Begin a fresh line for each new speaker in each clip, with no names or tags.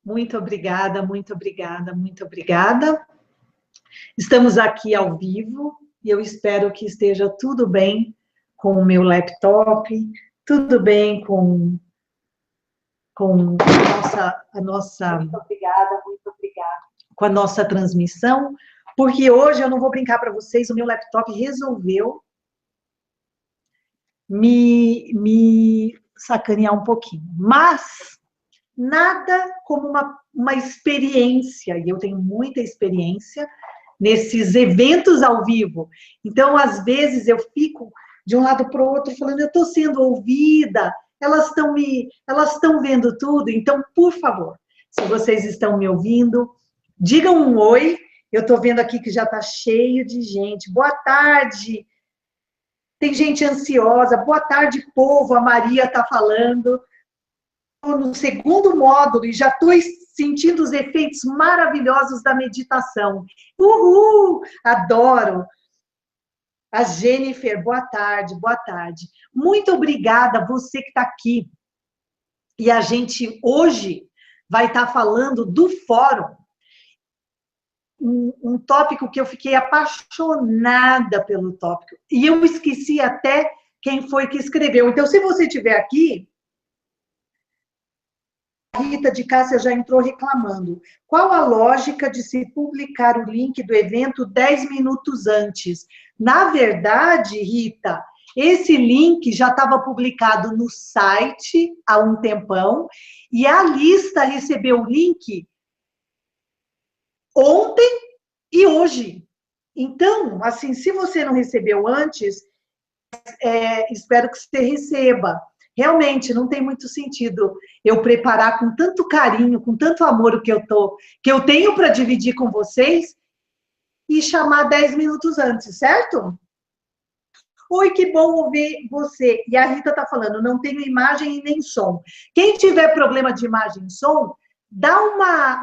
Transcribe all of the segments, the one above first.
Muito obrigada, muito obrigada, muito obrigada. Estamos aqui ao vivo e eu espero que esteja tudo bem com o meu laptop, tudo bem com
Muito obrigada, muito obrigada.
com a nossa transmissão, porque hoje eu não vou brincar para vocês, o meu laptop resolveu me sacanear um pouquinho. Mas nada como uma experiência, e eu tenho muita experiência nesses eventos ao vivo. Então, às vezes, eu fico de um lado para o outro falando, eu estou sendo ouvida, elas estão vendo tudo, então, por favor, se vocês estão me ouvindo, digam um oi. Eu estou vendo aqui que já está cheio de gente. Boa tarde. Tem gente ansiosa. Boa tarde, povo. A Maria está falando. No segundo módulo e já estou sentindo os efeitos maravilhosos da meditação. Uhul! Adoro! A Jennifer, boa tarde, boa tarde. Muito obrigada, você que está aqui. E a gente hoje vai estar falando do fórum. Um tópico que eu fiquei apaixonada pelo tópico. E eu esqueci até quem foi que escreveu. Então, se você estiver aqui, Rita de Cássia já entrou reclamando. Qual a lógica de se publicar o link do evento 10 minutos antes? Na verdade, Rita, esse link já estava publicado no site há um tempão e a lista recebeu o link ontem e hoje. Então, assim, se você não recebeu antes, espero que você receba. Realmente, não tem muito sentido eu preparar com tanto carinho, com tanto amor o que eu tenho para dividir com vocês e chamar 10 minutos antes, certo? Oi, que bom ouvir você. E a Rita está falando, não tenho imagem e nem som. Quem tiver problema de imagem e som, dá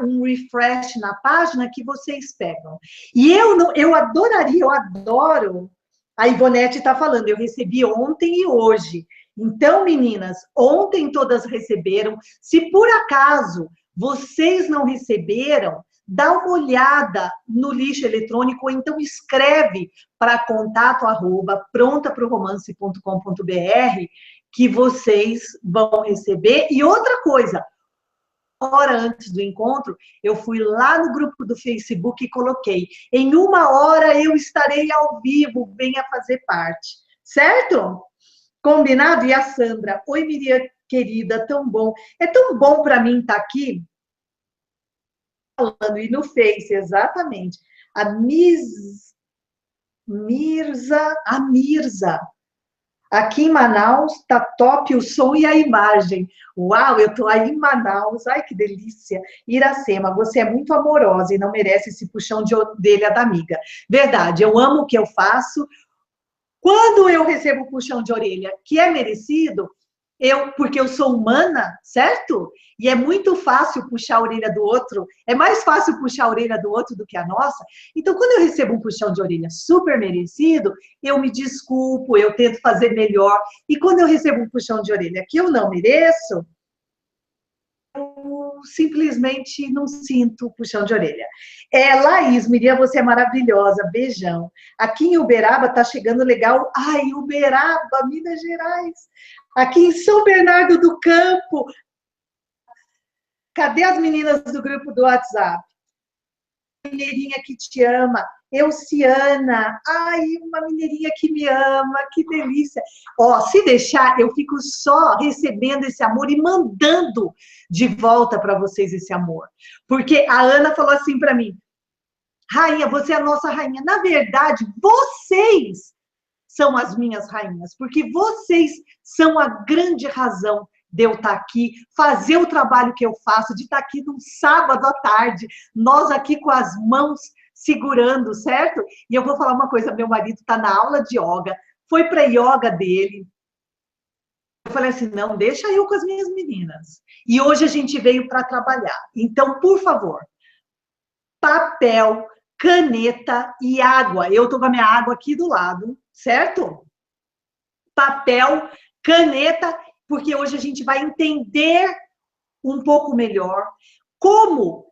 um refresh na página que vocês pegam. E eu adoraria, eu adoro. A Ivonete está falando, eu recebi ontem e hoje. Então, meninas, ontem todas receberam. Se por acaso vocês não receberam, dá uma olhada no lixo eletrônico, ou então escreve para contato@prontaproromance.com.br que vocês vão receber. E outra coisa, hora antes do encontro, eu fui lá no grupo do Facebook e coloquei, em 1 hora eu estarei ao vivo, venha fazer parte. Certo? Combinado? E a Sandra, oi Miriam, querida, tão bom. É tão bom para mim estar aqui, falando, e no Face, exatamente. A Mirza, aqui em Manaus, tá top o som e a imagem. Uau, eu tô aí em Manaus, ai que delícia. Iracema, você é muito amorosa e não merece esse puxão de orelha da amiga. Verdade, eu amo o que eu faço. Quando eu recebo o puxão de orelha, que é merecido, porque eu sou humana, certo? E é muito fácil puxar a orelha do outro, é mais fácil puxar a orelha do outro do que a nossa. Então, quando eu recebo um puxão de orelha super merecido, eu me desculpo, eu tento fazer melhor. E quando eu recebo um puxão de orelha que eu não mereço, eu simplesmente não sinto puxão de orelha. Laís, Miriam, você é maravilhosa, beijão. Aqui em Uberaba tá chegando legal. Ai, Uberaba, Minas Gerais. Aqui em São Bernardo do Campo. Cadê as meninas do grupo do WhatsApp? Mineirinha que te ama. Euciana, ai, uma mineirinha que me ama, que delícia. Ó, se deixar, eu fico só recebendo esse amor e mandando de volta para vocês esse amor. Porque a Ana falou assim para mim, rainha, você é a nossa rainha. Na verdade, vocês são as minhas rainhas, porque vocês são a grande razão de eu estar aqui, fazer o trabalho que eu faço, de estar aqui num sábado à tarde, nós aqui com as mãos segurando, certo? E eu vou falar uma coisa, meu marido está na aula de yoga, foi para a yoga dele. Eu falei assim, não, deixa eu com as minhas meninas. E hoje a gente veio para trabalhar. Então, por favor, papel, caneta e água. Eu estou com a minha água aqui do lado, certo? Papel, caneta, porque hoje a gente vai entender um pouco melhor como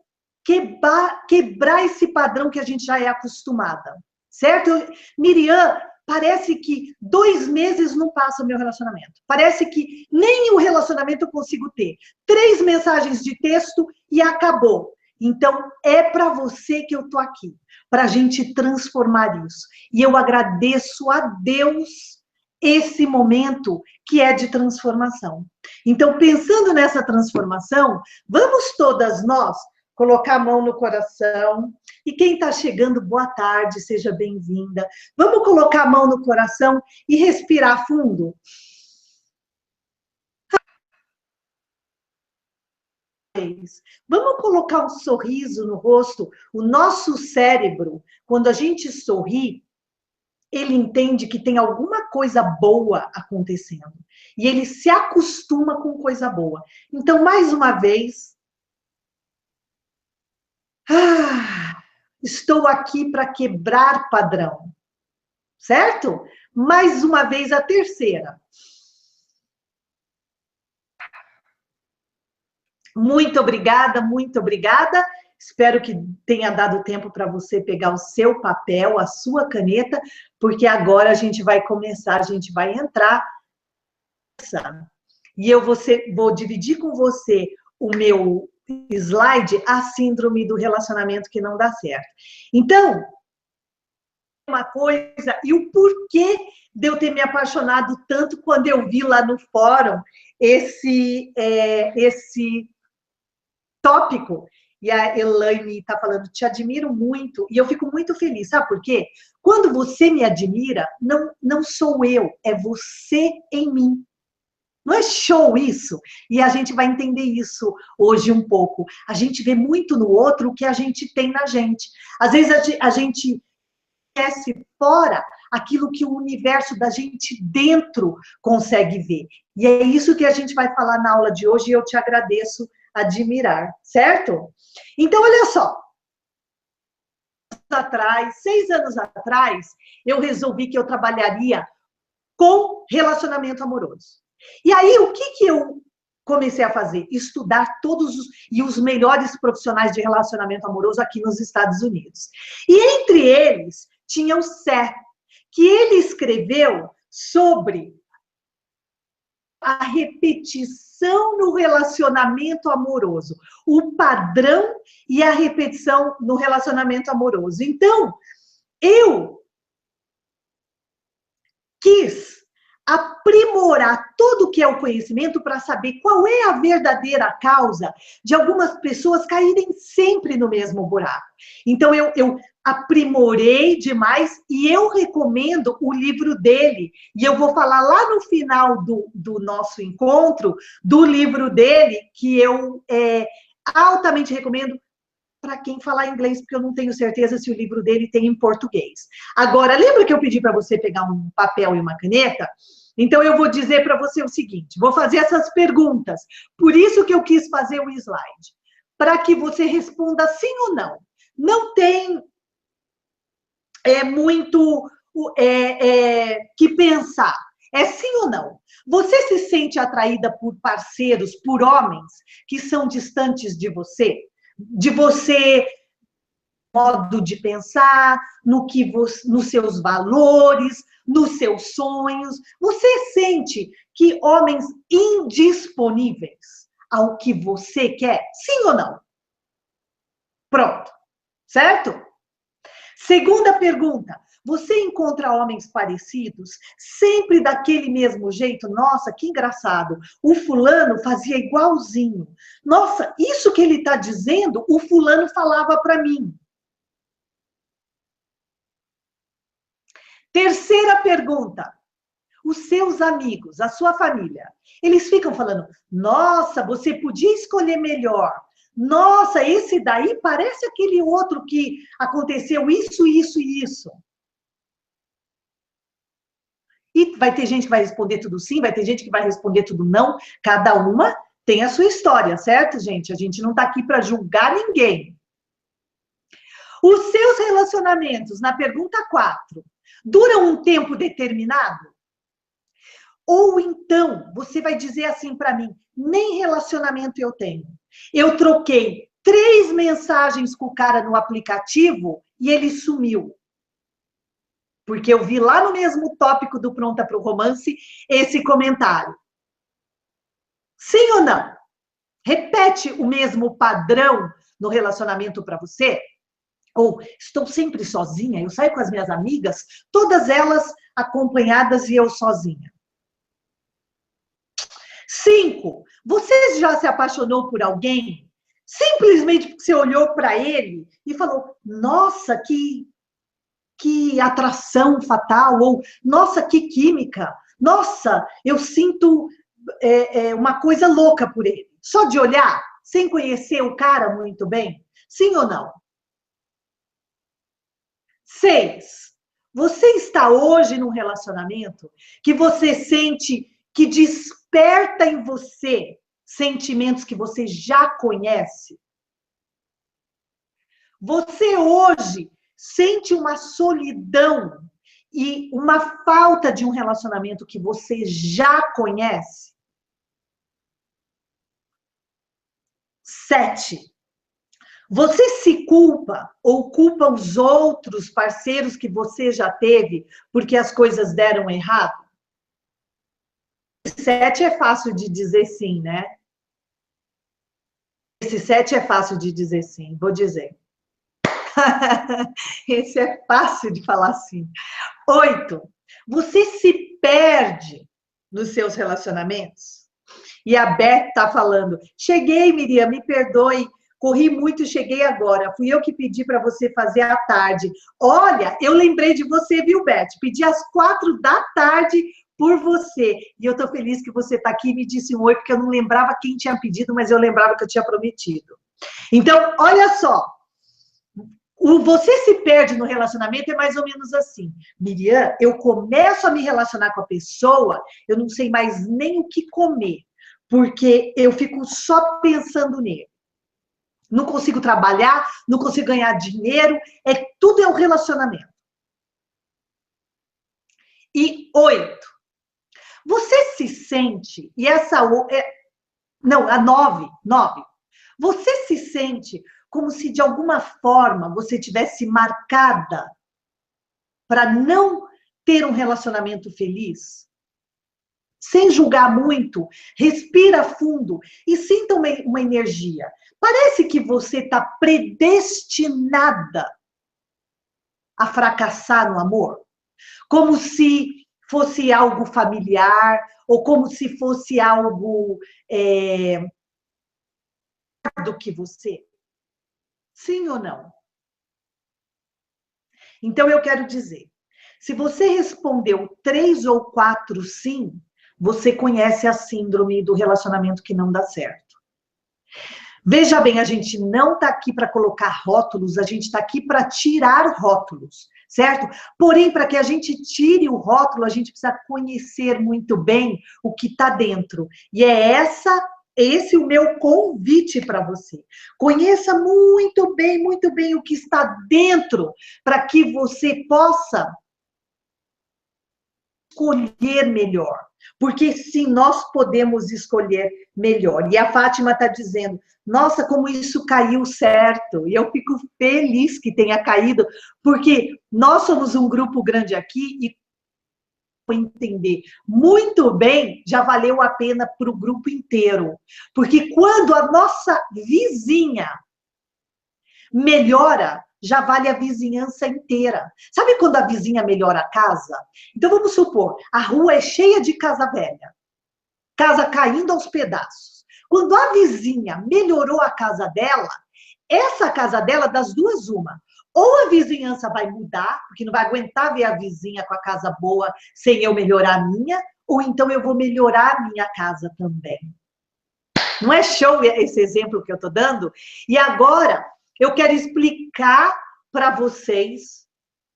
quebrar esse padrão que a gente já é acostumada, certo? Miriam, parece que 2 meses não passa o meu relacionamento. Parece que nem o relacionamento eu consigo ter. 3 mensagens de texto e acabou. Então, é para você que eu estou aqui, para a gente transformar isso. E eu agradeço a Deus esse momento que é de transformação. Então, pensando nessa transformação, vamos todas nós colocar a mão no coração. E quem está chegando, boa tarde, seja bem-vinda. Vamos colocar a mão no coração e respirar fundo. Vamos colocar um sorriso no rosto. O nosso cérebro, quando a gente sorri, ele entende que tem alguma coisa boa acontecendo. E ele se acostuma com coisa boa. Então, mais uma vez, estou aqui para quebrar padrão. Certo? Mais uma vez, a terceira. Muito obrigada, muito obrigada. Espero que tenha dado tempo para você pegar o seu papel, a sua caneta, porque agora a gente vai começar, a gente vai entrar. E eu vou dividir com você o meu slide, a síndrome do relacionamento que não dá certo. Então, uma coisa, e o porquê de eu ter me apaixonado tanto quando eu vi lá no fórum esse tópico. E a Elaine está falando, te admiro muito, e eu fico muito feliz, sabe por quê? Quando você me admira, não sou eu, é você em mim. Não é show isso? E a gente vai entender isso hoje um pouco. A gente vê muito no outro o que a gente tem na gente. Às vezes a gente esquece fora aquilo que o universo da gente dentro consegue ver. E é isso que a gente vai falar na aula de hoje, e eu te agradeço admirar, certo? Então, olha só. 6 anos atrás, eu resolvi que eu trabalharia com relacionamento amoroso. E aí, o que eu comecei a fazer? Estudar os melhores profissionais de relacionamento amoroso aqui nos Estados Unidos. E entre eles, tinha o Seth, que ele escreveu sobre a repetição no relacionamento amoroso, o padrão e a repetição no relacionamento amoroso. Então, eu quis aprimorar todo o que é o conhecimento para saber qual é a verdadeira causa de algumas pessoas caírem sempre no mesmo buraco. Então, eu aprimorei demais e eu recomendo o livro dele. E eu vou falar lá no final do nosso encontro do livro dele, que eu altamente recomendo para quem falar inglês, porque eu não tenho certeza se o livro dele tem em português. Agora, lembra que eu pedi para você pegar um papel e uma caneta? Então, eu vou dizer para você o seguinte, vou fazer essas perguntas. Por isso que eu quis fazer o slide. Para que você responda sim ou não. Não tem muito que pensar. É sim ou não? Você se sente atraída por parceiros, por homens que são distantes de você? De você, modo de pensar, nos seus valores, nos seus sonhos. Você sente que homens indisponíveis ao que você quer? Sim ou não? Pronto. Certo? Segunda pergunta. Você encontra homens parecidos, sempre daquele mesmo jeito? Nossa, que engraçado. O fulano fazia igualzinho. Nossa, isso que ele está dizendo, o fulano falava para mim. Terceira pergunta. Os seus amigos, a sua família, eles ficam falando, nossa, você podia escolher melhor. Nossa, esse daí parece aquele outro que aconteceu isso, isso e isso. E vai ter gente que vai responder tudo sim, vai ter gente que vai responder tudo não. Cada uma tem a sua história, certo, gente? A gente não está aqui para julgar ninguém. Os seus relacionamentos, na pergunta 4, duram um tempo determinado? Ou então, você vai dizer assim para mim, nem relacionamento eu tenho. Eu troquei 3 mensagens com o cara no aplicativo e ele sumiu. Porque eu vi lá no mesmo tópico do Pronta para o Romance esse comentário. Sim ou não? Repete o mesmo padrão no relacionamento para você? Ou estou sempre sozinha, eu saio com as minhas amigas, todas elas acompanhadas e eu sozinha. 5, você já se apaixonou por alguém simplesmente porque você olhou para ele e falou, nossa, que atração fatal, ou nossa, que química, nossa, eu sinto uma coisa louca por ele. Só de olhar, sem conhecer o cara muito bem? Sim ou não? 6, você está hoje num relacionamento que você sente que desperta em você sentimentos que você já conhece? Você hoje sente uma solidão e uma falta de um relacionamento que você já conhece? 7, você se culpa ou culpa os outros parceiros que você já teve porque as coisas deram errado? 7 é fácil de dizer sim, né? Esse 7 é fácil de dizer sim, vou dizer. Esse é fácil de falar sim. 8, você se perde nos seus relacionamentos? E a Beth está falando, cheguei, Miriam, me perdoe, corri muito, cheguei agora, fui eu que pedi para você fazer à tarde. Olha, eu lembrei de você, viu, Beth? Pedi às 4 da tarde por você. E eu estou feliz que você está aqui e me disse um oi, porque eu não lembrava quem tinha pedido, mas eu lembrava que eu tinha prometido. Então, olha só, o você se perde no relacionamento é mais ou menos assim. Miriam, eu começo a me relacionar com a pessoa, eu não sei mais nem o que comer, porque eu fico só pensando nele. Não consigo trabalhar, não consigo ganhar dinheiro, tudo é um relacionamento. E 8, você se sente, e essa, não, a 9, você se sente como se de alguma forma você tivesse marcada para não ter um relacionamento feliz? Sem julgar muito, respira fundo e sinta uma energia. Parece que você está predestinada a fracassar no amor, como se fosse algo familiar, ou como se fosse algo do que você. Sim ou não? Então, eu quero dizer, se você respondeu 3 ou 4 sim, você conhece a síndrome do relacionamento que não dá certo. Veja bem, a gente não está aqui para colocar rótulos, a gente está aqui para tirar rótulos, certo? Porém, para que a gente tire o rótulo, a gente precisa conhecer muito bem o que está dentro. E é esse o meu convite para você. Conheça muito bem o que está dentro, para que você possa escolher melhor. Porque sim, nós podemos escolher melhor. E a Fátima está dizendo, nossa, como isso caiu certo. E eu fico feliz que tenha caído, porque nós somos um grupo grande aqui e entender muito bem, já valeu a pena para o grupo inteiro. Porque quando a nossa vizinha melhora, já vale a vizinhança inteira. Sabe quando a vizinha melhora a casa? Então, vamos supor, a rua é cheia de casa velha, casa caindo aos pedaços. Quando a vizinha melhorou a casa dela, essa casa dela, das duas, uma. Ou a vizinhança vai mudar, porque não vai aguentar ver a vizinha com a casa boa sem eu melhorar a minha, ou então eu vou melhorar a minha casa também. Não é show esse exemplo que eu estou dando? E agora, eu quero explicar para vocês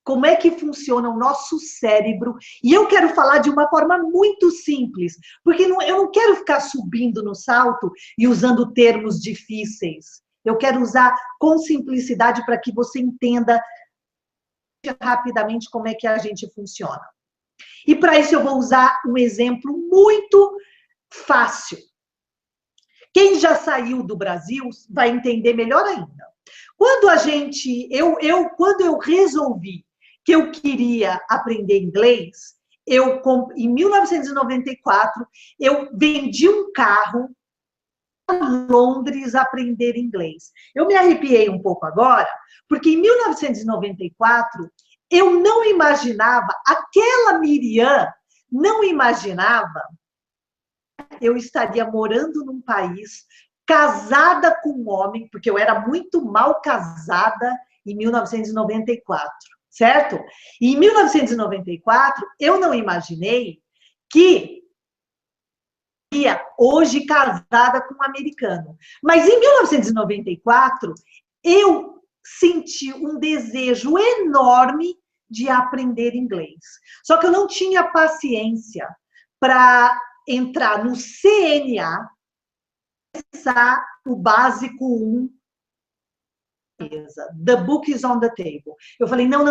como é que funciona o nosso cérebro. E eu quero falar de uma forma muito simples, porque eu não quero ficar subindo no salto e usando termos difíceis. Eu quero usar com simplicidade para que você entenda rapidamente como é que a gente funciona. E para isso eu vou usar um exemplo muito fácil, Quem já saiu do Brasil vai entender melhor ainda. Quando quando eu resolvi que eu queria aprender inglês, em 1994, eu vendi um carro para Londres aprender inglês. Eu me arrepiei um pouco agora, porque em 1994, eu não imaginava, aquela Miriam não imaginava, eu estaria morando num país, casada com um homem, porque eu era muito mal casada em 1994, certo? E em 1994, eu não imaginei que ia hoje casada com um americano. Mas em 1994, eu senti um desejo enorme de aprender inglês. Só que eu não tinha paciência para entrar no CNA, começar o básico 1, the book is on the table. Eu falei, não,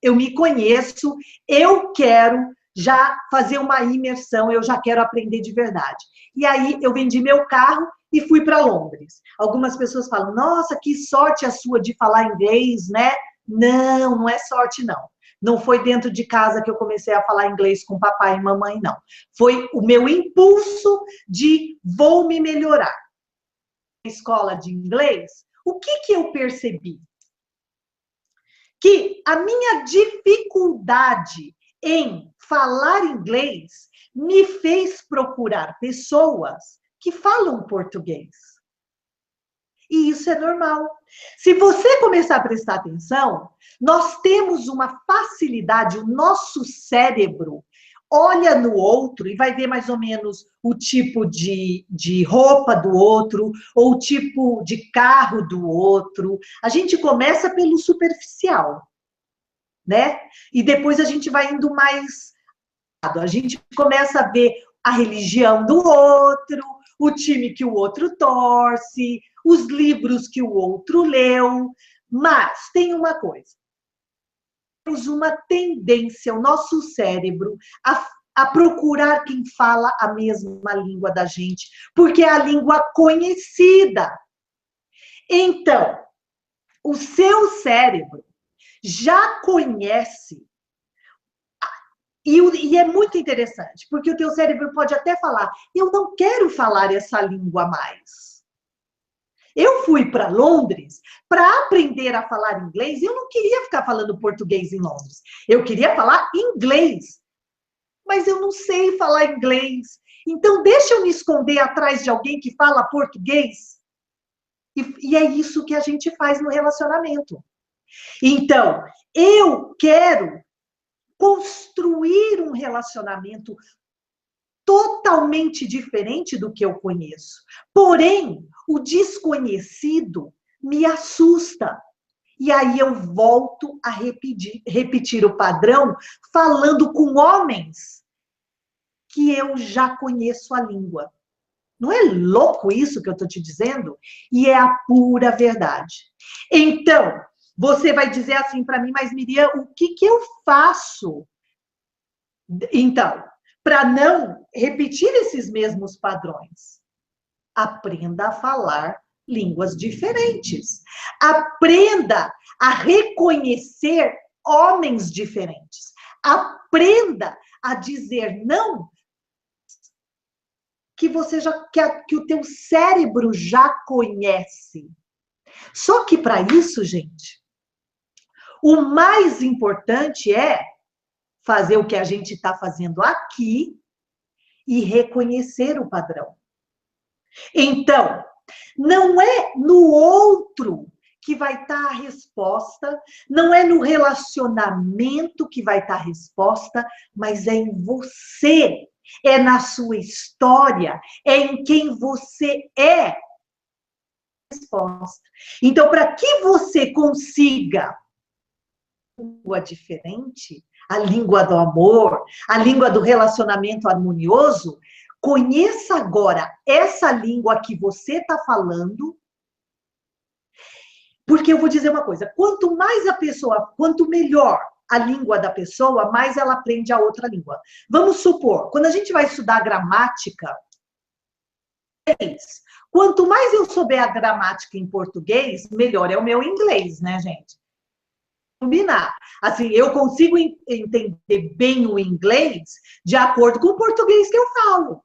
eu me conheço, eu quero já fazer uma imersão, eu já quero aprender de verdade. E aí eu vendi meu carro e fui para Londres. Algumas pessoas falam, nossa, que sorte a sua de falar inglês, né? Não, não é sorte, não. Não foi dentro de casa que eu comecei a falar inglês com papai e mamãe, não. Foi o meu impulso de vou me melhorar. Na escola de inglês, o que eu percebi? Que a minha dificuldade em falar inglês me fez procurar pessoas que falam português. E isso é normal. Se você começar a prestar atenção, nós temos uma facilidade, o nosso cérebro olha no outro e vai ver mais ou menos o tipo de roupa do outro, ou o tipo de carro do outro. A gente começa pelo superficial, né? E depois a gente vai indo mais... A gente começa a ver a religião do outro, o time que o outro torce, os livros que o outro leu. Mas tem uma coisa. Temos uma tendência, o nosso cérebro, a procurar quem fala a mesma língua da gente, porque é a língua conhecida. Então, o seu cérebro já conhece, e é muito interessante, porque o teu cérebro pode até falar, eu não quero falar essa língua mais. Eu fui para Londres para aprender a falar inglês, e eu não queria ficar falando português em Londres. Eu queria falar inglês, mas eu não sei falar inglês. Então, deixa eu me esconder atrás de alguém que fala português. E é isso que a gente faz no relacionamento. Então, eu quero construir um relacionamento totalmente diferente do que eu conheço. Porém, o desconhecido me assusta. E aí eu volto a repetir o padrão, falando com homens que eu já conheço a língua. Não é louco isso que eu estou te dizendo? E é a pura verdade. Então, você vai dizer assim para mim, mas Miriam, o que eu faço? Então, para não repetir esses mesmos padrões, aprenda a falar línguas diferentes. Aprenda a reconhecer homens diferentes. Aprenda a dizer não que o teu cérebro já conhece. Só que para isso, gente, o mais importante é fazer o que a gente está fazendo aqui e reconhecer o padrão. Então, não é no outro que vai estar a resposta, não é no relacionamento que vai estar a resposta, mas é em você, é na sua história, é em quem você é. Resposta. Então, para que você consiga uma língua diferente, a língua do amor, a língua do relacionamento harmonioso, conheça agora essa língua que você está falando, porque eu vou dizer uma coisa, quanto mais a pessoa, quanto melhor a língua da pessoa, mais ela aprende a outra língua. Vamos supor, quando a gente vai estudar gramática, Quanto mais eu souber a gramática em português, melhor é o meu inglês, né, gente? Combinar. Assim, eu consigo entender bem o inglês de acordo com o português que eu falo.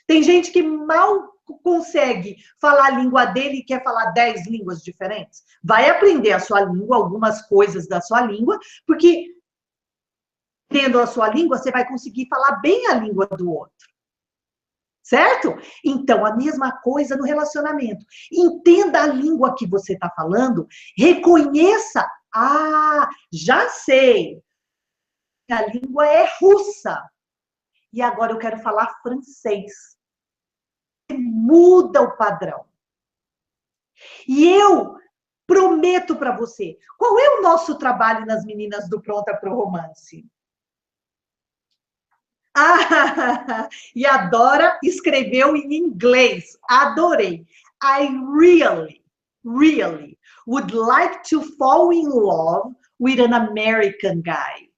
Tem gente que mal consegue falar a língua dele e quer falar 10 línguas diferentes. Vai aprender a sua língua, algumas coisas da sua língua, porque tendo a sua língua, você vai conseguir falar bem a língua do outro. Certo? Então, a mesma coisa no relacionamento. Entenda a língua que você está falando, reconheça. Ah, já sei. A língua é russa. E agora eu quero falar francês. Muda o padrão. E eu prometo para você, qual é o nosso trabalho nas meninas do Pronta para o Romance? Ah, e a Dora escreveu em inglês. Adorei. I really would like to fall in love with an American guy.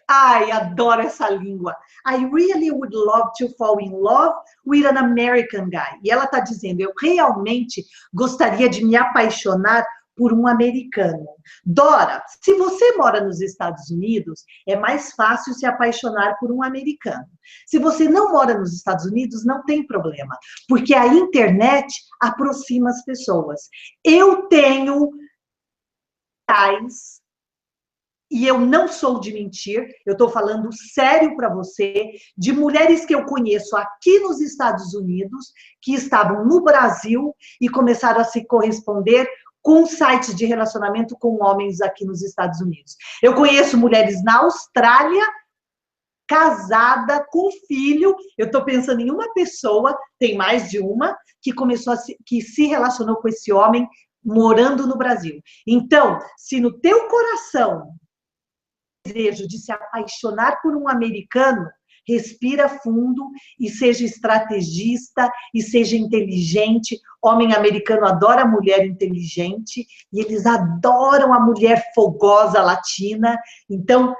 Ai, adoro essa língua. I really would love to fall in love with an American guy. E ela está dizendo, eu realmente gostaria de me apaixonar por um americano. Dora, se você mora nos Estados Unidos, é mais fácil se apaixonar por um americano. Se você não mora nos Estados Unidos, não tem problema, porque a internet aproxima as pessoas. Eu tenho e eu não sou de mentir, eu estou falando sério para você, de mulheres que eu conheço aqui nos Estados Unidos, que estavam no Brasil e começaram a se corresponder com sites de relacionamento com homens aqui nos Estados Unidos. Eu conheço mulheres na Austrália, casada, com filho, eu estou pensando em uma pessoa, tem mais de uma, que se relacionou com esse homem morando no Brasil. Então, se no teu coração desejo de se apaixonar por um americano, respira fundo e seja estrategista e seja inteligente. Homem americano adora mulher inteligente e eles adoram a mulher fogosa latina. Então,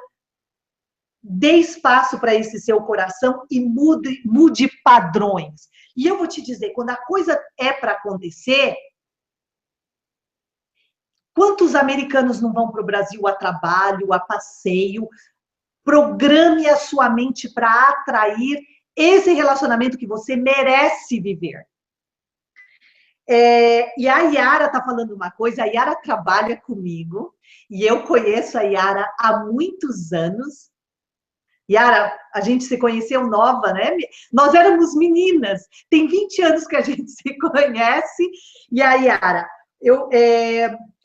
dê espaço para esse seu coração e mude padrões. E eu vou te dizer, quando a coisa é para acontecer, quantos americanos não vão para o Brasil a trabalho, a passeio? Programe a sua mente para atrair esse relacionamento que você merece viver. E a Yara está falando uma coisa, a Yara trabalha comigo, e eu conheço a Yara há muitos anos. Yara, a gente se conheceu nova, né? Nós éramos meninas, tem 20 anos que a gente se conhece, e a Yara...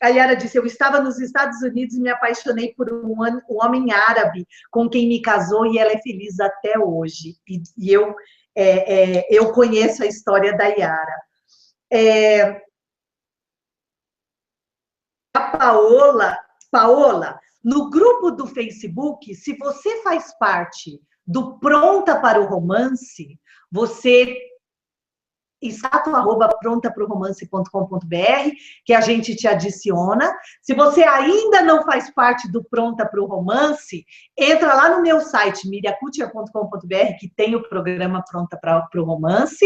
a Yara disse, eu estava nos Estados Unidos e me apaixonei por um homem árabe com quem me casou e ela é feliz até hoje. E eu conheço a história da Yara. A Paola, no grupo do Facebook, se você faz parte do Pronta para o Romance, você... @prontaproromance.com.br, que a gente te adiciona. Se você ainda não faz parte do Pronta para o Romance, entra lá no meu site, miriacutia.com.br, que tem o programa Pronta para o Romance.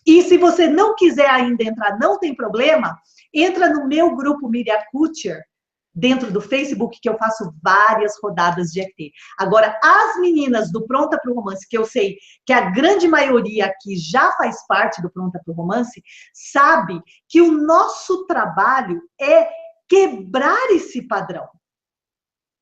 E se você não quiser ainda entrar, não tem problema, entra no meu grupo Miriam Kutia, dentro do Facebook, que eu faço várias rodadas de ET. Agora, as meninas do Pronta para o Romance, que eu sei que a grande maioria aqui já faz parte do Pronta para o Romance, sabe que o nosso trabalho é quebrar esse padrão.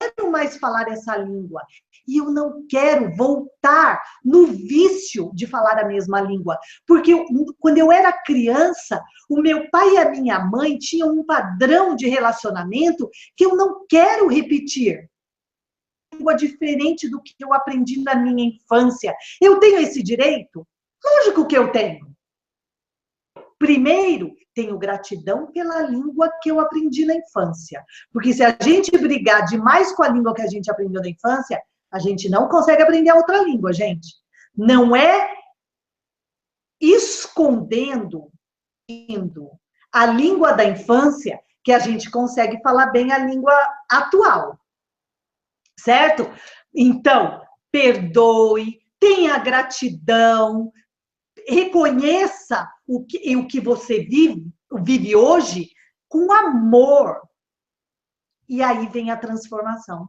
Eu não quero mais falar essa língua. E eu não quero voltar no vício de falar a mesma língua. Porque quando eu era criança, o meu pai e a minha mãe tinham um padrão de relacionamento que eu não quero repetir. Língua diferente do que eu aprendi na minha infância. Eu tenho esse direito? Lógico que eu tenho. Primeiro, tenho gratidão pela língua que eu aprendi na infância. Porque se a gente brigar demais com a língua que a gente aprendeu na infância, a gente não consegue aprender a outra língua, gente. Não é escondendo a língua da infância que a gente consegue falar bem a língua atual. Certo? Então, perdoe, tenha gratidão reconheça o que você vive hoje com amor. E aí vem a transformação.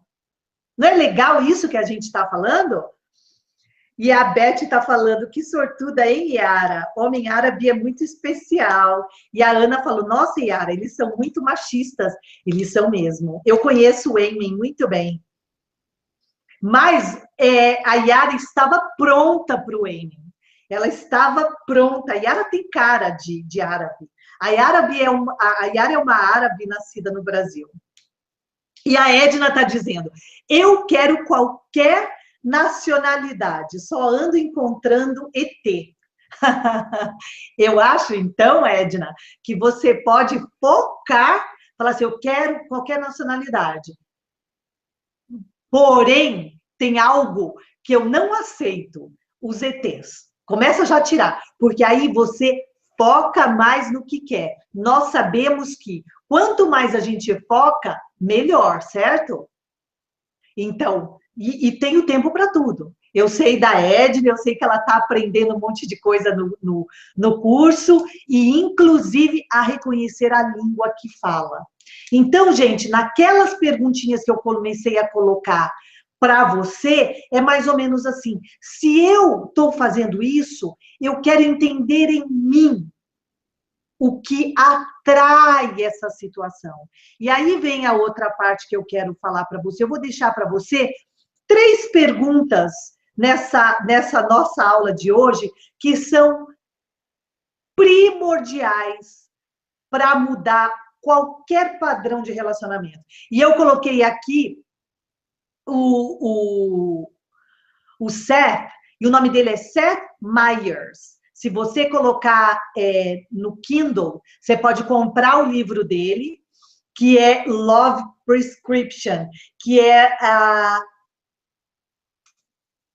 Não é legal isso que a gente está falando? E a Beth está falando, que sortuda, hein, Yara? Homem árabe é muito especial. E a Ana falou, nossa, Yara, eles são muito machistas. Eles são mesmo. Eu conheço o Eamon muito bem. Mas a Yara estava pronta para o Eamon. Ela estava pronta. A Yara tem cara de árabe. A Yara é uma árabe nascida no Brasil. E a Edna está dizendo, eu quero qualquer nacionalidade, só ando encontrando ET. Eu acho, então, Edna, que você pode focar, falar assim, eu quero qualquer nacionalidade. Porém, tem algo que eu não aceito, os ETs. Começa já a tirar, porque aí você foca mais no que quer. Nós sabemos que quanto mais a gente foca, melhor, certo? Então, e tem o tempo para tudo. Eu sei da Edna, eu sei que ela está aprendendo um monte de coisa no curso, e inclusive a reconhecer a língua que fala. Então, gente, naquelas perguntinhas que eu comecei a colocar para você, é mais ou menos assim, se eu estou fazendo isso, eu quero entender em mim o que atrai essa situação. E aí vem a outra parte que eu quero falar para você. Eu vou deixar para você 3 perguntas nessa nossa aula de hoje que são primordiais para mudar qualquer padrão de relacionamento. E eu coloquei aqui o Seth, e o nome dele é Seth Meyers. Se você colocar no Kindle, você pode comprar o livro dele, que é Love Prescription, que é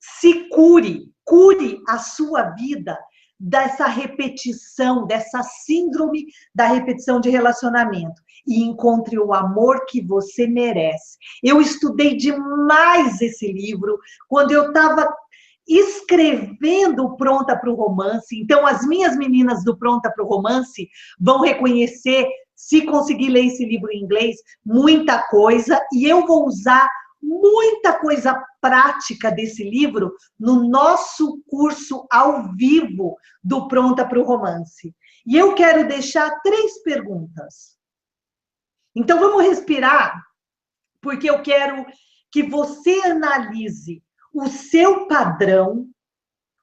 se cure a sua vida dessa repetição, dessa síndrome da repetição de relacionamento e encontre o amor que você merece. Eu estudei demais esse livro quando eu estava escrevendo o Pronta para o Romance. Então, as minhas meninas do Pronta para o Romance vão reconhecer, se conseguir ler esse livro em inglês, muita coisa, e eu vou usar muita coisa prática desse livro no nosso curso ao vivo do Pronta para o Romance. E eu quero deixar 3 perguntas. Então, vamos respirar, porque eu quero que você analise o seu padrão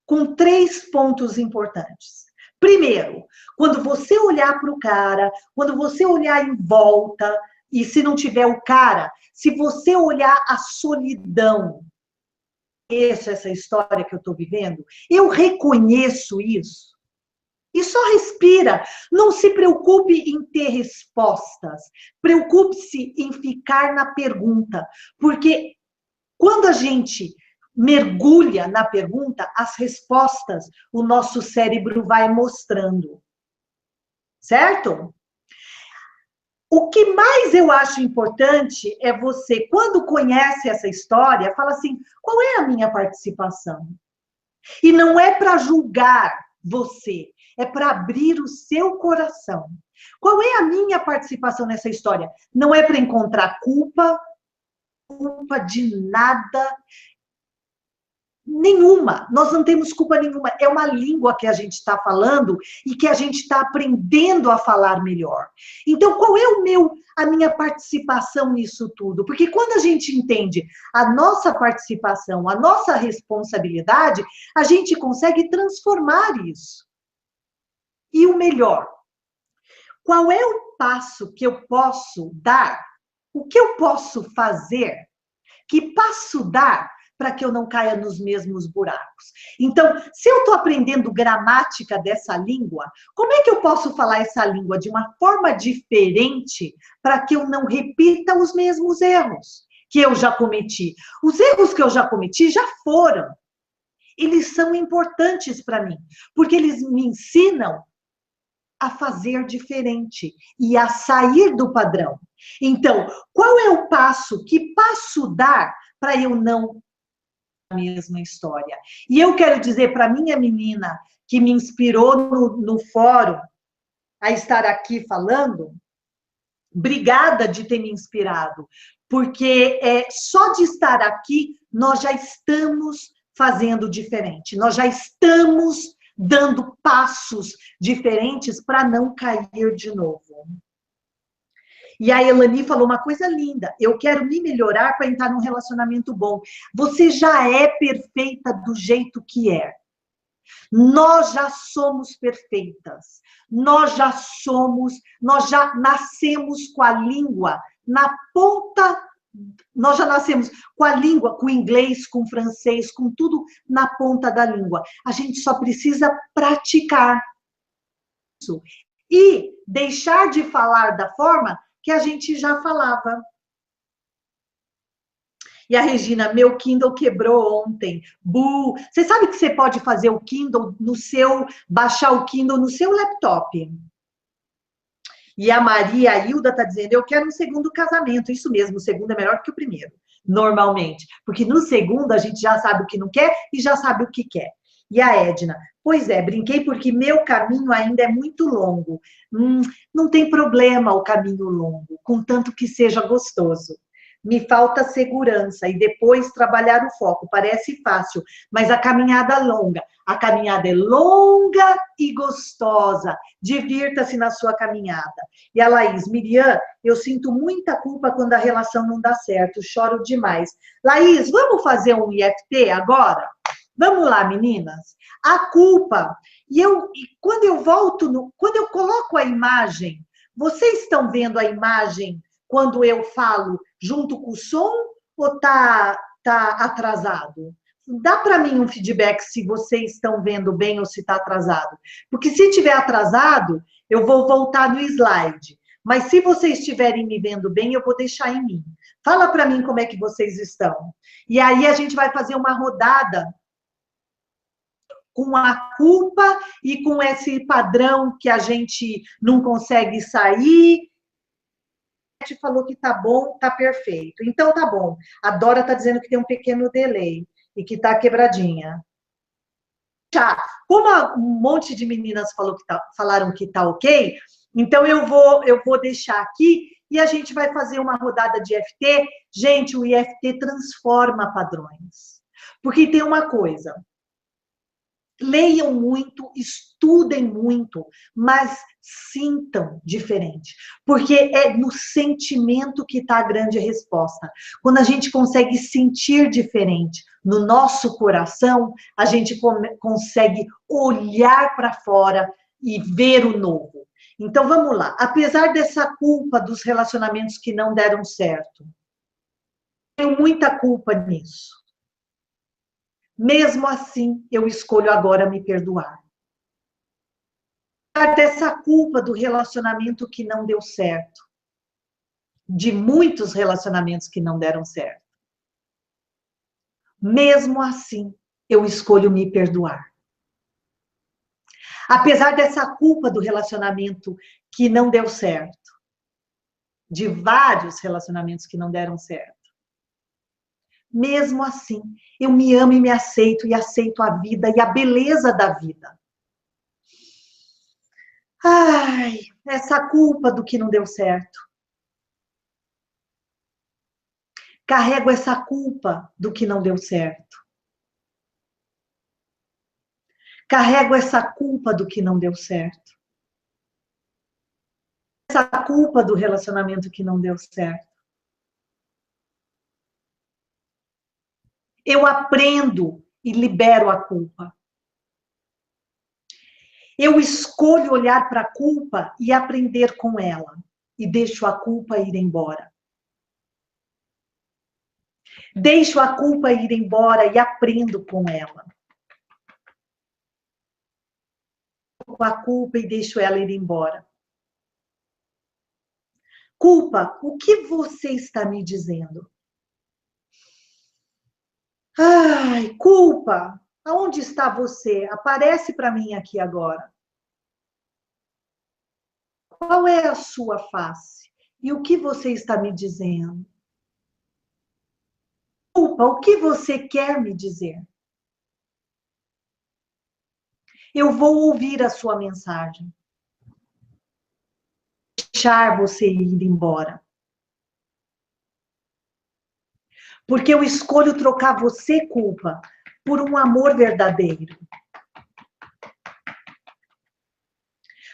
com 3 pontos importantes. Primeiro, quando você olhar para o cara, quando você olhar em volta, e se não tiver o cara, se você olhar a solidão, essa história que eu estou vivendo, eu reconheço isso. E só respira. Não se preocupe em ter respostas. Preocupe-se em ficar na pergunta. Porque quando a gente mergulha na pergunta, as respostas o nosso cérebro vai mostrando. Certo? O que mais eu acho importante é você, quando conhece essa história, fala assim, qual é a minha participação? E não é para julgar você, é para abrir o seu coração. Qual é a minha participação nessa história? Não é para encontrar culpa de nada nenhuma. Nós não temos culpa nenhuma. É uma língua que a gente está falando e que a gente está aprendendo a falar melhor. Então, qual é a minha participação nisso tudo? Porque quando a gente entende a nossa participação, a nossa responsabilidade, a gente consegue transformar isso. E o melhor, qual é o passo que eu posso dar? O que eu posso fazer? Que passo dar para que eu não caia nos mesmos buracos? Então, se eu estou aprendendo gramática dessa língua, como é que eu posso falar essa língua de uma forma diferente para que eu não repita os mesmos erros que eu já cometi? Os erros que eu já cometi já foram. Eles são importantes para mim, porque eles me ensinam a fazer diferente e a sair do padrão. Então, qual é o passo? Que passo dar para eu não mesma história. E eu quero dizer para minha menina que me inspirou no fórum a estar aqui falando, obrigada de ter me inspirado, porque só de estar aqui nós já estamos fazendo diferente, nós já estamos dando passos diferentes para não cair de novo. E a Elani falou uma coisa linda, eu quero me melhorar para entrar num relacionamento bom. Você já é perfeita do jeito que é. Nós já somos perfeitas. Nós já nascemos com a língua na ponta, nós já nascemos com a língua, com o inglês, com o francês, com tudo na ponta da língua. A gente só precisa praticar isso e deixar de falar da forma que a gente já falava. E a Regina, meu Kindle quebrou ontem. Você sabe que você pode fazer o Kindle baixar o Kindle no seu laptop. E a Maria a Hilda está dizendo, eu quero um segundo casamento. Isso mesmo, o segundo é melhor que o primeiro, normalmente. Porque no segundo a gente já sabe o que não quer e já sabe o que quer. E a Edna, pois é, brinquei porque meu caminho ainda é muito longo. Não tem problema o caminho longo, contanto que seja gostoso. Me falta segurança e depois trabalhar o foco. Parece fácil, mas a caminhada é longa. A caminhada é longa e gostosa. Divirta-se na sua caminhada. E a Laís, Miriam, eu sinto muita culpa quando a relação não dá certo. Choro demais. Laís, vamos fazer um IFT agora? Vamos lá, meninas. A culpa. E quando eu quando eu coloco a imagem, vocês estão vendo a imagem quando eu falo junto com o som ou tá atrasado? Dá para mim um feedback se vocês estão vendo bem ou se está atrasado. Porque se estiver atrasado, eu vou voltar no slide. Mas se vocês estiverem me vendo bem, eu vou deixar em mim. Fala para mim como é que vocês estão. E aí a gente vai fazer uma rodada com a culpa e com esse padrão que a gente não consegue sair. A gente falou que tá bom, tá perfeito. Então tá bom. A Dora tá dizendo que tem um pequeno delay e que tá quebradinha. Já, como um monte de meninas falaram que tá ok, então eu vou deixar aqui e a gente vai fazer uma rodada de IFT. Gente, o IFT transforma padrões. Porque tem uma coisa, leiam muito, estudem muito, mas sintam diferente, porque é no sentimento que está a grande resposta. Quando a gente consegue sentir diferente no nosso coração, a gente consegue olhar para fora e ver o novo. Então, vamos lá. Apesar dessa culpa dos relacionamentos que não deram certo, tenho muita culpa nisso. Mesmo assim, eu escolho agora me perdoar. Dessa culpa do relacionamento que não deu certo, de muitos relacionamentos que não deram certo. Mesmo assim, eu escolho me perdoar. Apesar dessa culpa do relacionamento que não deu certo, de vários relacionamentos que não deram certo. Mesmo assim, eu me amo e me aceito, e aceito a vida e a beleza da vida. Ai, essa culpa do que não deu certo. Carrego essa culpa do que não deu certo. Carrego essa culpa do que não deu certo. Essa culpa do relacionamento que não deu certo. Eu aprendo e libero a culpa. Eu escolho olhar para a culpa e aprender com ela. E deixo a culpa ir embora. Deixo a culpa ir embora e aprendo com ela. Com a culpa e deixo ela ir embora. Culpa, o que você está me dizendo? Ai, culpa, aonde está você? Aparece para mim aqui agora. Qual é a sua face? E o que você está me dizendo? Culpa, o que você quer me dizer? Eu vou ouvir a sua mensagem. Deixar você ir embora. Porque eu escolho trocar você, culpa, por um amor verdadeiro.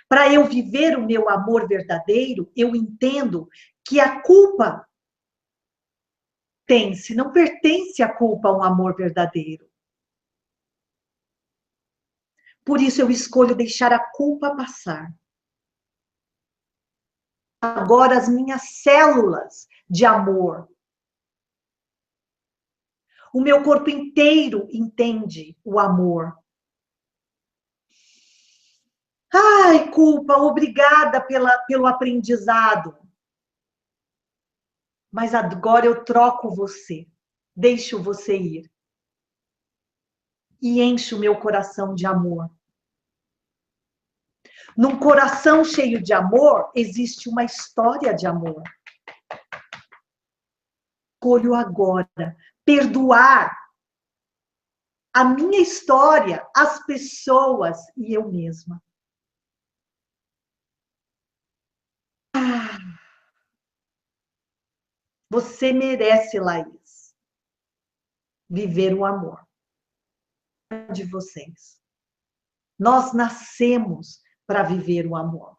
Para eu viver o meu amor verdadeiro, eu entendo que a culpa pertence, não pertence a culpa a um amor verdadeiro. Por isso eu escolho deixar a culpa passar. Agora as minhas células de amor, o meu corpo inteiro entende o amor. Ai, culpa, obrigada pelo aprendizado. Mas agora eu troco você, deixo você ir. E encho o meu coração de amor. Num coração cheio de amor, existe uma história de amor. Escolho agora perdoar a minha história, as pessoas e eu mesma. Você merece, Laís, viver o amor de vocês. Nós nascemos para viver o amor.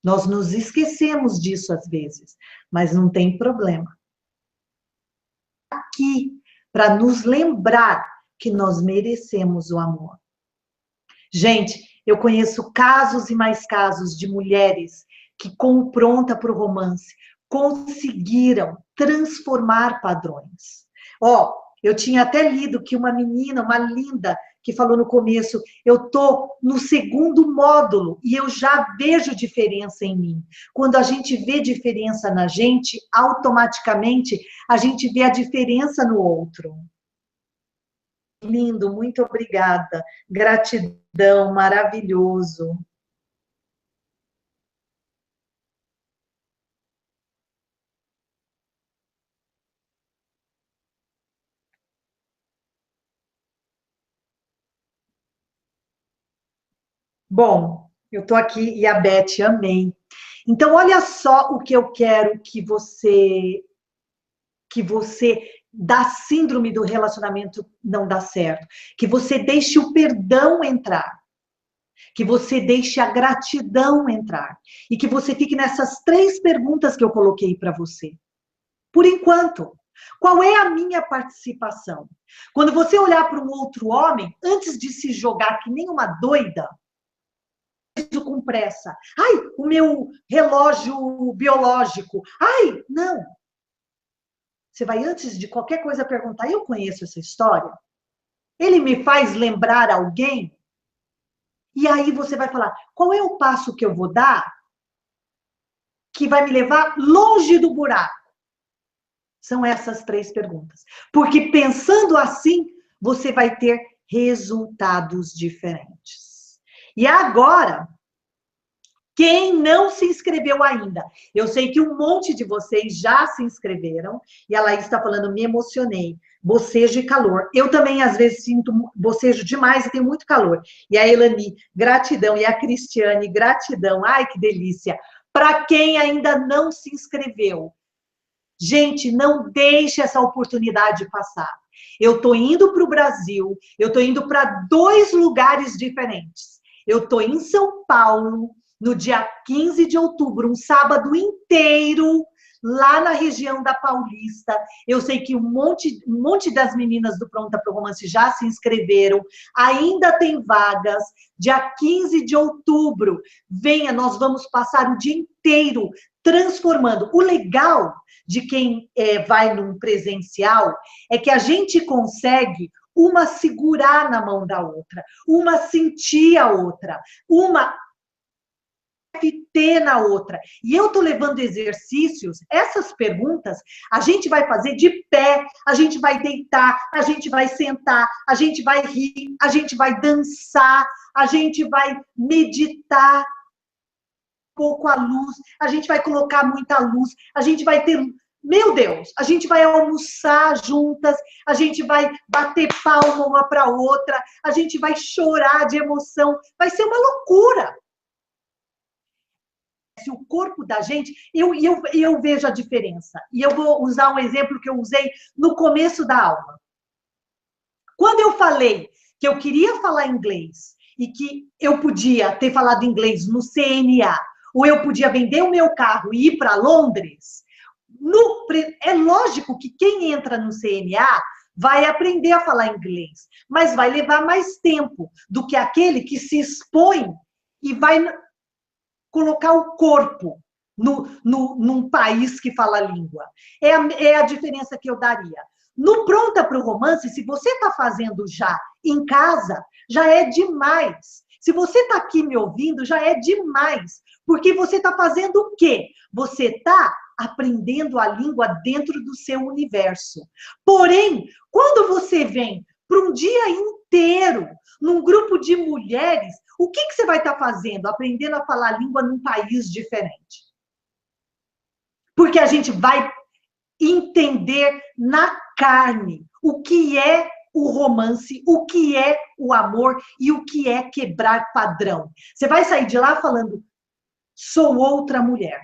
Nós nos esquecemos disso às vezes, mas não tem problema. Aqui, para nos lembrar que nós merecemos o amor. Gente, eu conheço casos e mais casos de mulheres que, com pronta para o romance, conseguiram transformar padrões. Eu tinha até lido que uma menina, uma linda, que falou no começo, eu estou no segundo módulo e eu já vejo diferença em mim. Quando a gente vê diferença na gente, automaticamente a gente vê a diferença no outro. Lindo, muito obrigada. Gratidão, maravilhoso. Bom, eu estou aqui e a Beth, amei. Então, olha só o que eu quero que você da síndrome do relacionamento não dá certo, que você deixe o perdão entrar, que você deixe a gratidão entrar e que você fique nessas 3 perguntas que eu coloquei para você. Por enquanto, qual é a minha participação? Quando você olhar para um outro homem, antes de se jogar que nem uma doida, com pressa. Ai, o meu relógio biológico. Ai, não. Você vai, antes de qualquer coisa, perguntar, eu conheço essa história? Ele me faz lembrar alguém? E aí você vai falar, qual é o passo que eu vou dar que vai me levar longe do buraco? São essas 3 perguntas. Porque pensando assim, você vai ter resultados diferentes. E agora, quem não se inscreveu ainda? Eu sei que um monte de vocês já se inscreveram, e a Laís está falando, me emocionei, bocejo e calor. Eu também, às vezes, sinto bocejo demais e tenho muito calor. E a Elani, gratidão. E a Cristiane, gratidão. Ai, que delícia. Para quem ainda não se inscreveu, gente, não deixe essa oportunidade passar. Eu estou indo para o Brasil, eu estou indo para 2 lugares diferentes. Eu estou em São Paulo, no dia 15 de outubro, um sábado inteiro, lá na região da Paulista. Eu sei que um monte das meninas do Pronta para o Romance já se inscreveram, ainda tem vagas, dia 15 de outubro. Venha, nós vamos passar o dia inteiro transformando. O legal de quem vai num presencial é que a gente consegue uma segurar na mão da outra, uma sentir a outra, uma ter na outra. E eu tô levando exercícios, essas perguntas, a gente vai fazer de pé, a gente vai deitar, a gente vai sentar, a gente vai rir, a gente vai dançar, a gente vai meditar um pouco a luz, a gente vai colocar muita luz, a gente vai ter Meu Deus, a gente vai almoçar juntas, a gente vai bater palma uma para outra, a gente vai chorar de emoção, vai ser uma loucura. Se o corpo da gente, eu vejo a diferença. E eu vou usar um exemplo que eu usei no começo da aula. Quando eu falei que eu queria falar inglês e que eu podia ter falado inglês no CNA, ou eu podia vender o meu carro e ir para Londres, é lógico que quem entra no CNA vai aprender a falar inglês, mas vai levar mais tempo do que aquele que se expõe e vai colocar o corpo num país que fala a língua. É a diferença que eu daria. No Pronta para o Romance, se você está fazendo já em casa, já é demais. Se você está aqui me ouvindo, já é demais. Porque você está fazendo o quê? Você está aprendendo a língua dentro do seu universo. Porém, quando você vem para um dia inteiro, num grupo de mulheres, o que você vai estar fazendo? Aprendendo a falar a língua num país diferente. Porque a gente vai entender na carne o que é o romance, o que é o amor e o que é quebrar padrão. Você vai sair de lá falando, sou outra mulher.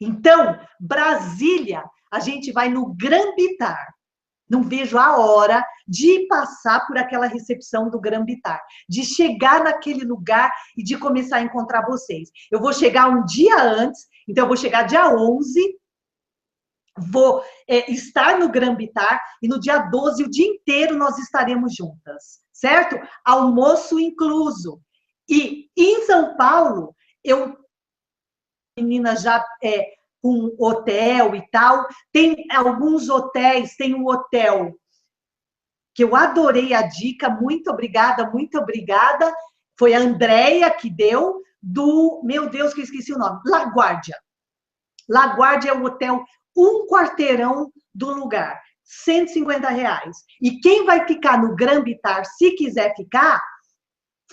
Então, Brasília, a gente vai no Gran Bitar. Não vejo a hora de passar por aquela recepção do Gran Bitar, de chegar naquele lugar e de começar a encontrar vocês. Eu vou chegar um dia antes, então eu vou chegar dia 11, vou estar no Gran Bitar e no dia 12, o dia inteiro, nós estaremos juntas, certo? Almoço incluso. E em São Paulo, menina já com hotel e tal, tem alguns hotéis, tem um hotel que eu adorei a dica, muito obrigada, foi a Andréia que deu, meu Deus, que eu esqueci o nome, LaGuardia. LaGuardia é o hotel, um quarteirão do lugar, R$150. E quem vai ficar no Gran Bitar, se quiser ficar,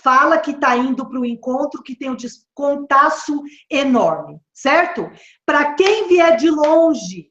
fala que está indo para o encontro, que tem um descontaço enorme, certo? Para quem vier de longe,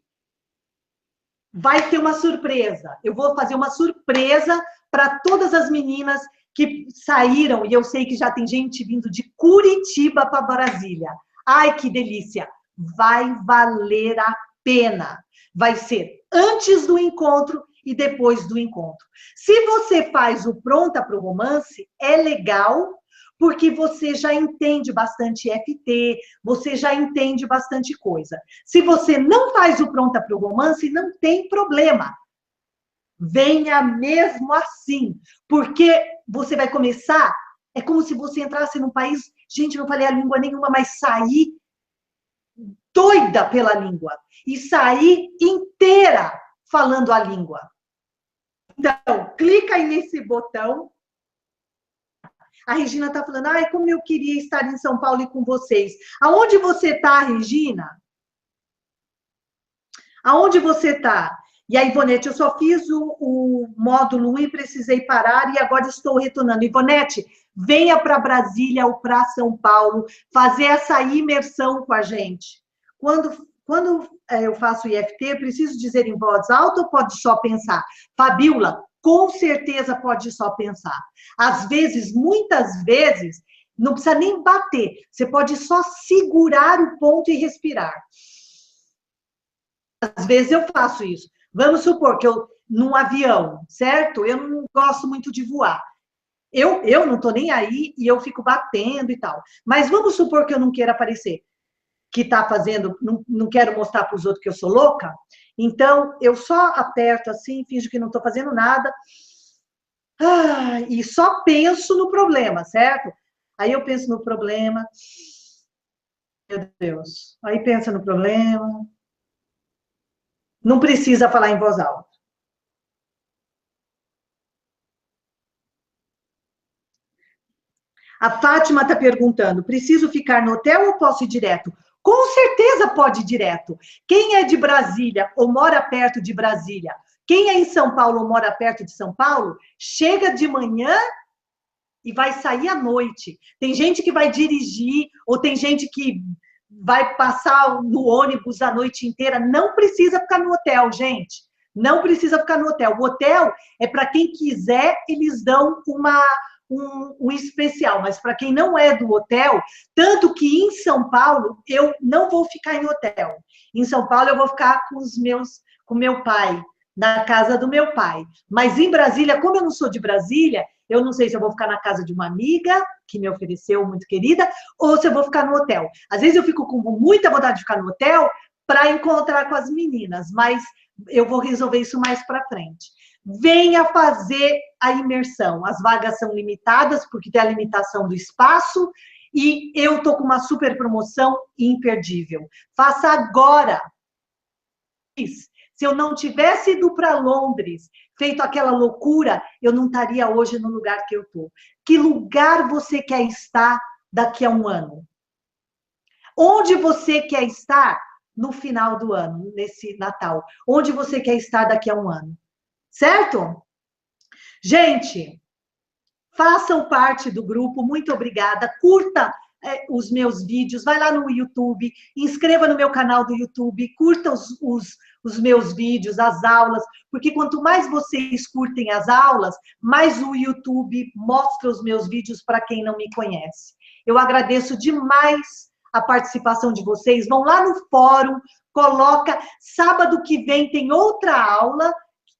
vai ter uma surpresa. Eu vou fazer uma surpresa para todas as meninas que saíram, e eu sei que já tem gente vindo de Curitiba para Brasília. Ai, que delícia! Vai valer a pena. Vai ser antes do encontro e depois do encontro. Se você faz o Pronta para o Romance, é legal, porque você já entende bastante FT, você já entende bastante coisa. Se você não faz o Pronta para o Romance, não tem problema. Venha mesmo assim, porque você vai começar, é como se você entrasse num país, gente, não falei a língua nenhuma, mas saí doida pela língua, e saí inteira falando a língua. Então, clica aí nesse botão. A Regina está falando, ai, como eu queria estar em São Paulo e com vocês. Aonde você está, Regina? Aonde você está? E a Ivonete, eu só fiz o módulo 1 e precisei parar e agora estou retornando. Ivonete, venha para Brasília ou para São Paulo fazer essa imersão com a gente. Quando eu faço IFT, preciso dizer em voz alta ou pode só pensar? Fabiola, com certeza pode só pensar. Às vezes, muitas vezes, não precisa nem bater. Você pode só segurar o ponto e respirar. Às vezes eu faço isso. Vamos supor que num avião, certo? Eu não gosto muito de voar. Eu não estou nem aí e eu fico batendo e tal. Mas vamos supor que eu não queira aparecer, que está fazendo, não quero mostrar para os outros que eu sou louca. Então, eu só aperto assim, finjo que não estou fazendo nada. E só penso no problema, certo? Aí eu penso no problema. Meu Deus. Aí pensa no problema. Não precisa falar em voz alta. A Fátima está perguntando, preciso ficar no hotel ou posso ir direto? Com certeza pode ir direto. Quem é de Brasília ou mora perto de Brasília, quem é em São Paulo ou mora perto de São Paulo, chega de manhã e vai sair à noite. Tem gente que vai dirigir, ou tem gente que vai passar no ônibus a noite inteira, não precisa ficar no hotel, gente. Não precisa ficar no hotel. O hotel é para quem quiser, eles dão um especial, mas para quem não é do hotel, tanto que em São Paulo eu não vou ficar em hotel. Em São Paulo eu vou ficar com meu pai, na casa do meu pai. Mas em Brasília, como eu não sou de Brasília, eu não sei se eu vou ficar na casa de uma amiga que me ofereceu, muito querida, ou se eu vou ficar no hotel. Às vezes eu fico com muita vontade de ficar no hotel para encontrar com as meninas, mas eu vou resolver isso mais para frente. Venha fazer a imersão. As vagas são limitadas, porque tem a limitação do espaço, e eu estou com uma super promoção imperdível. Faça agora. Se eu não tivesse ido para Londres, feito aquela loucura, eu não estaria hoje no lugar que eu estou. Que lugar você quer estar daqui a um ano? Onde você quer estar no final do ano, nesse Natal? Onde você quer estar daqui a um ano? Certo? Gente, façam parte do grupo, muito obrigada. Curta os meus vídeos, vai lá no YouTube, inscreva no meu canal do YouTube, curta os meus vídeos, as aulas, porque quanto mais vocês curtem as aulas, mais o YouTube mostra os meus vídeos para quem não me conhece. Eu agradeço demais a participação de vocês. Vão lá no fórum, coloca, sábado que vem tem outra aula,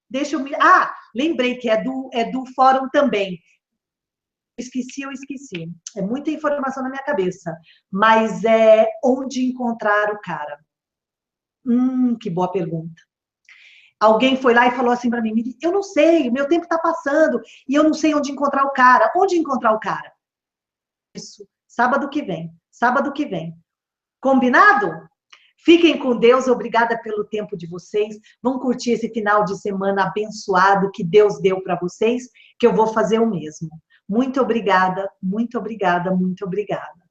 deixa eu me... Ah, lembrei que é do fórum também. Eu esqueci. É muita informação na minha cabeça. Mas é onde encontrar o cara. Que boa pergunta. Alguém foi lá e falou assim para mim, eu não sei, meu tempo está passando e eu não sei onde encontrar o cara. Onde encontrar o cara? Isso, sábado que vem. Sábado que vem. Combinado? Fiquem com Deus, obrigada pelo tempo de vocês. Vão curtir esse final de semana abençoado que Deus deu para vocês, que eu vou fazer o mesmo. Muito obrigada, muito obrigada, muito obrigada.